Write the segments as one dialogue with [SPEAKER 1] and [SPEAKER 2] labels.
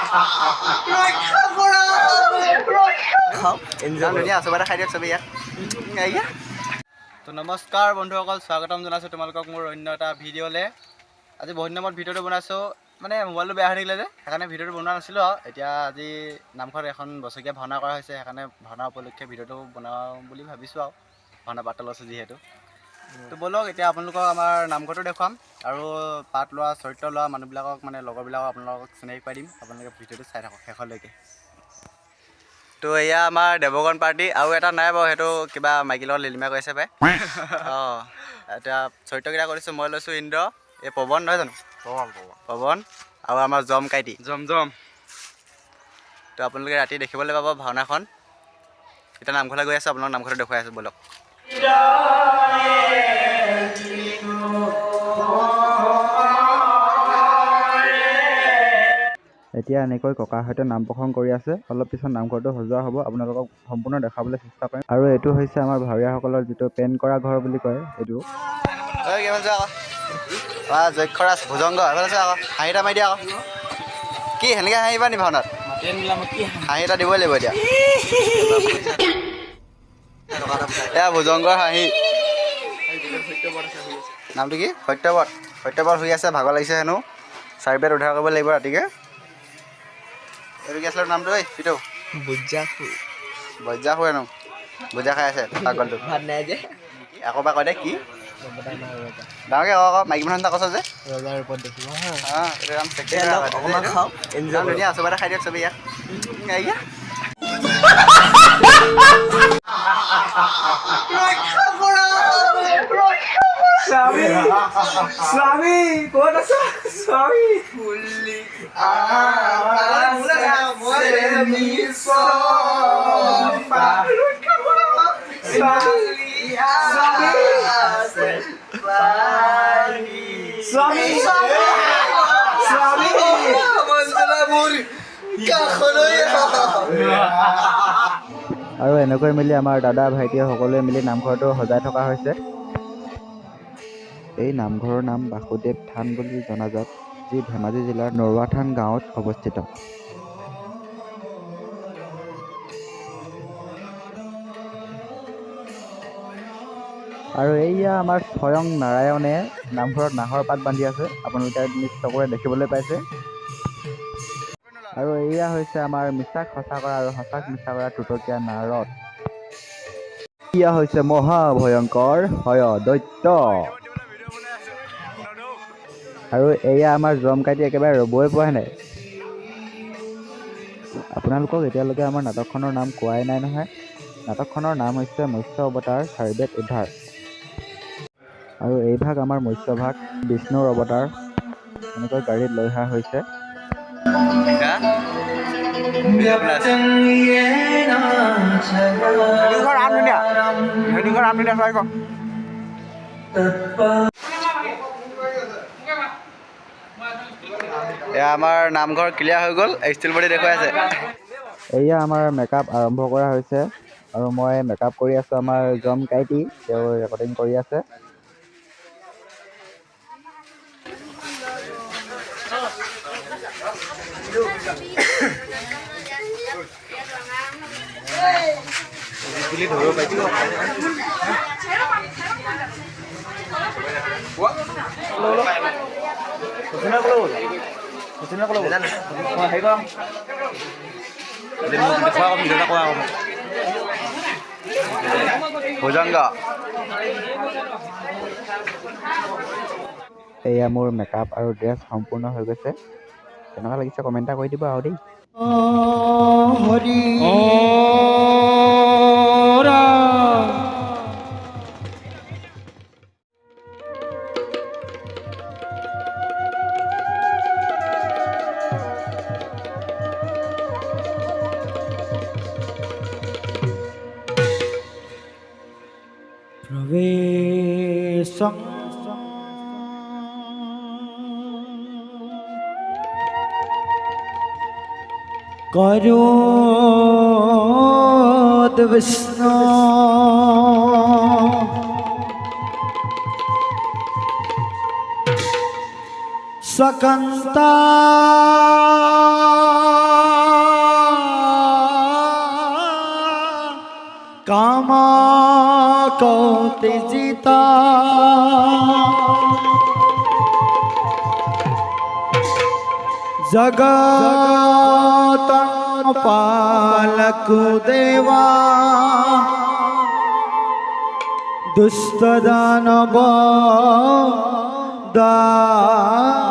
[SPEAKER 1] তো নমস্কাৰ বন্ধুসকল, স্বাগতম জনাইছোঁ তোমালোকক মোৰ অন্য এটা ভিডিঅ'লৈ। আজি বহুত দিনৰ মূৰত ভিডিঅ'টো বনাইছোঁ, মানে মোবাইলটো বেয়া হৈ থাকিলে যে সেইকাৰণে ভিডিঅ'টো বনোৱা নাছিলোঁ। আৰু এতিয়া আজি নামঘৰত এখন বছৰীয়া ভাওনা কৰা হৈছে, সেইকাৰণে ভাওনা উপলক্ষে ভিডিঅ'টো বনাওঁ বুলি ভাবিছোঁ। আৰু ভাওনা পাঠ লৈছোঁ যিহেতু, তো ব'লক এতিয়া আপোনালোকক আমাৰ নামঘৰটো দেখুৱাম আৰু পাঠ লোৱা চৰিত্ৰ লোৱা মানুহবিলাকক মানে লগৰবিলাকক আপোনালোকক চিনাকি পাই দিম। আপোনালোকে ভিডিঅ'টো চাই থাকক শেষলৈকে। তো এয়া আমাৰ দেৱগণ পাৰ্টি, আৰু এটা নাই বাৰু, সেইটো কিবা মাইকীৰ লগত লিলিমা কৰিছে পাই। অঁ, এতিয়া চৰিত্ৰকেইটা কৰিছোঁ, মই লৈছোঁ ইন্দ্ৰ, এই পৱন নহয় জানো, পৱন আৰু আমাৰ জম কাইটি জম। তো আপোনালোকে ৰাতি দেখিবলৈ পাব ভাওনাখন। এতিয়া নামঘৰলৈ গৈ আছোঁ, আপোনালোক নামঘৰটো দেখুৱাই আছোঁ, ব'লক। এতিয়া এনেকৈ ককাৰ সৈতে নাম প্ৰসংগ কৰি আছে। অলপ পিছত নামঘৰটো সজোৱা হ'ব, আপোনালোকক সম্পূৰ্ণ দেখাবলৈ চেষ্টা কৰিম। আৰু এইটো হৈছে আমাৰ ভাৱৰীয়াসকলৰ যিটো পেন কৰা ঘৰ বুলি কয়, এইটো যক্ষৰাজ ভুজংগ আছে আকৌ। হাঁহি এটা মাৰি দিয়া আকৌ, কি সেনেকৈ হাঁহিবা নি ভাওনাত? হাঁহি এটা দিবই লাগিব এতিয়া। এয়া ভুজংগৰ হাঁহি। নামটো কি? সত্যব্ৰত। সত্যব্ৰত শুই আছে, ভাগৰ লাগিছে হেনো, চাৰি উদ্ধাৰ কৰিব লাগিব ৰাতিকে। এইটো কি আছিলে নামটো? এই পিতো বজ্জা শুৱে নো, বজ্জা খাই আছে পাগলটো। আকৌ বা কয় দে কি ডাঙৰকৈ আকৌ মাইকী মানুহ এটা কৈছ যে ধুনীয়া চবতে খাই দিয়ক চবেই ইয়াত।
[SPEAKER 2] স্বামী ক'ত আছা? স্বামী
[SPEAKER 1] আৰু এনেকৈ মিলি আমাৰ দাদা ভাইটিয়ে সকলোৱে মিলি নামঘৰটো সজাই থকা হৈছে। এই নামঘৰৰ নাম বাসুদেৱ থান বুলি জনাজাত, যি ধেমাজি জিলাৰ নৰুৱা থান গাঁৱত অৱস্থিত। আৰু এইয়া আমাৰ স্বয়ং নাৰায়ণে নামঘৰত নাহৰ পাত বান্ধি আছে, আপোনালোকে নিজ চকুৰে দেখিবলৈ পাইছে। আৰু এয়া হৈছে আমাৰ মিছাক সঁচা কৰা আৰু সঁচাক মিছা কৰা টুটকীয়া নাৰদ। এয়া হৈছে মহাভয়ংকৰ হয় দৈত্য। আৰু এয়া আমাৰ জম কাইটি একেবাৰে ৰ'বই পোৱা নাই। আপোনালোকক এতিয়ালৈকে আমাৰ নাটকখনৰ নাম কোৱাই নাই নহয়। নাটকখনৰ নাম হৈছে মৎস্য অৱতাৰ চাৰিবেদ উদ্ধাৰ। আৰু এই ভাগ আমাৰ মৎস্য ভাগ বিষ্ণুৰ অৱতাৰ, এনেকৈ গাড়ীত লৈ অহা হৈছে। এয়া আমাৰ নামঘৰ ক্লিয়াৰ হৈ গ'ল, ষ্টিল বডি দেখুৱাই আছে। এয়া আমাৰ মেকআপ আৰম্ভ কৰা হৈছে, আৰু মই মেকআপ কৰি আছোঁ আমাৰ জম কাইটি, তেওঁ ৰেকৰ্ডিং কৰি আছে। ধৰিব পাইছোঁ ভুজংগ। এয়া মোৰ মেকআপ আৰু ড্ৰেছ সম্পূৰ্ণ হৈ গৈছে। কেনেকুৱা লাগিছে কমেণ্ট এটা কৰি দিব আৰু দেই।
[SPEAKER 2] प्रवेशं करोद्विष्णु सकंता পিতা जगत पालक देवा दुष्ट दानव दारका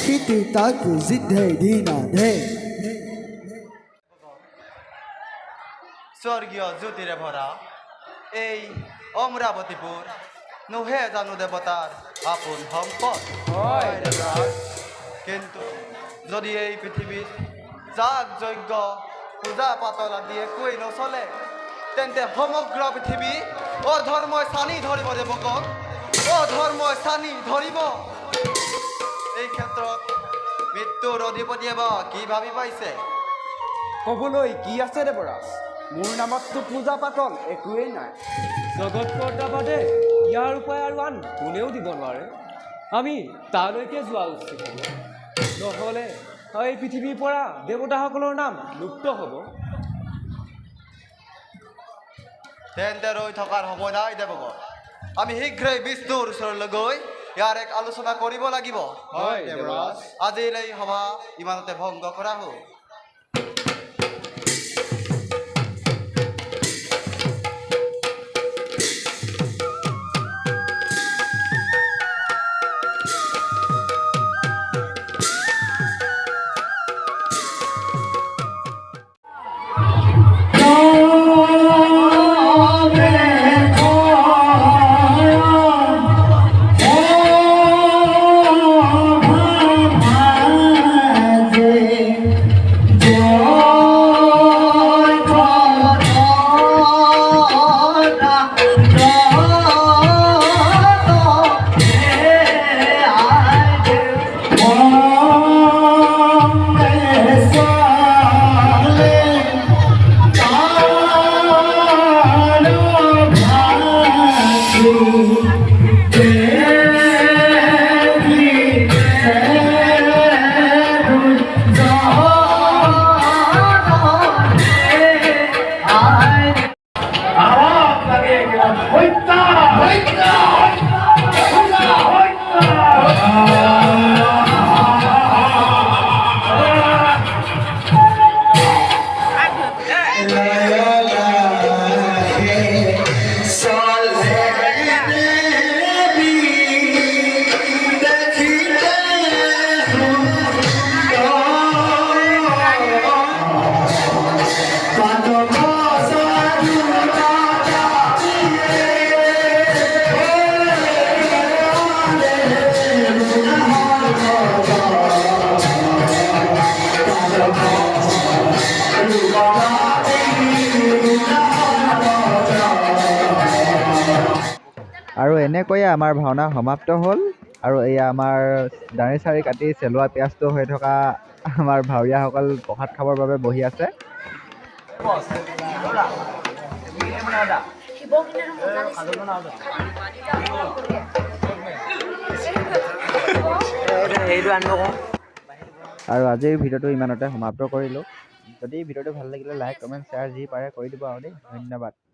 [SPEAKER 2] পিতি তাকু জিদ্ধে দিনা ধে
[SPEAKER 1] স্বর্গীয় জ্যোতিৰে ভৰা এই অমৰাৱতীপুৰ নোহে জানো দেৱতাৰ আপোন সম্পদ কিন্তু যদি এই পৃথিৱীত যাগ যজ্ঞ পূজা পাতল আদি একোৱেই নচলে তেন্তে সমগ্ৰ পৃথিৱী অধৰ্মই চানি ধৰিব দেৱকক অধৰ্মই চানি ধৰিব এই ক্ষেত্ৰত মৃত্যুৰ অধিপতিয়ে বা কি ভাবি পাইছে
[SPEAKER 3] ক'বলৈ কি আছে দেৱৰাজ মোৰ নামততো পূজা পাতল একোৱেই নাই
[SPEAKER 4] জগত কৰ্তা বাদে ইয়াৰ উপায় আৰু আন কোনেও দিব নোৱাৰে আমি তালৈকে যোৱা উচিত হ'ব নহ'লে এই পৃথিৱীৰ পৰা দেৱতাসকলৰ নাম লুপ্ত হ'ব
[SPEAKER 1] তেন্তে ৰৈ থকাৰ সময় নাই দেৱগণ আমি শীঘ্ৰেই বিষ্ণুৰ ওচৰলৈ গৈ ইয়াৰ এক আলোচনা কৰিব লাগিব
[SPEAKER 4] হয় দেৱৰাজ
[SPEAKER 1] আজিলৈ সভা ইমানতে ভংগ কৰা হ'ল
[SPEAKER 5] আৰু এনেকৈয়ে আমাৰ ভাওনা সমাপ্ত হ'ল আৰু এয়া আমাৰ দাঢ়ি চাৰি কাটি চেলোৱা পিঁয়াজটো হৈ থকা আমাৰ ভাৱৰীয়াসকল প্ৰসাদ খাবৰ বাবে বহি আছে আৰু আজিৰ ভিডিঅ'টো ইমানতে সমাপ্ত কৰিলোঁ যদি ভিডিঅ'টো ভাল লাগিলে লাইক কমেণ্ট শ্বেয়াৰ যি পাৰে কৰি দিব আৰু দেই ধন্যবাদ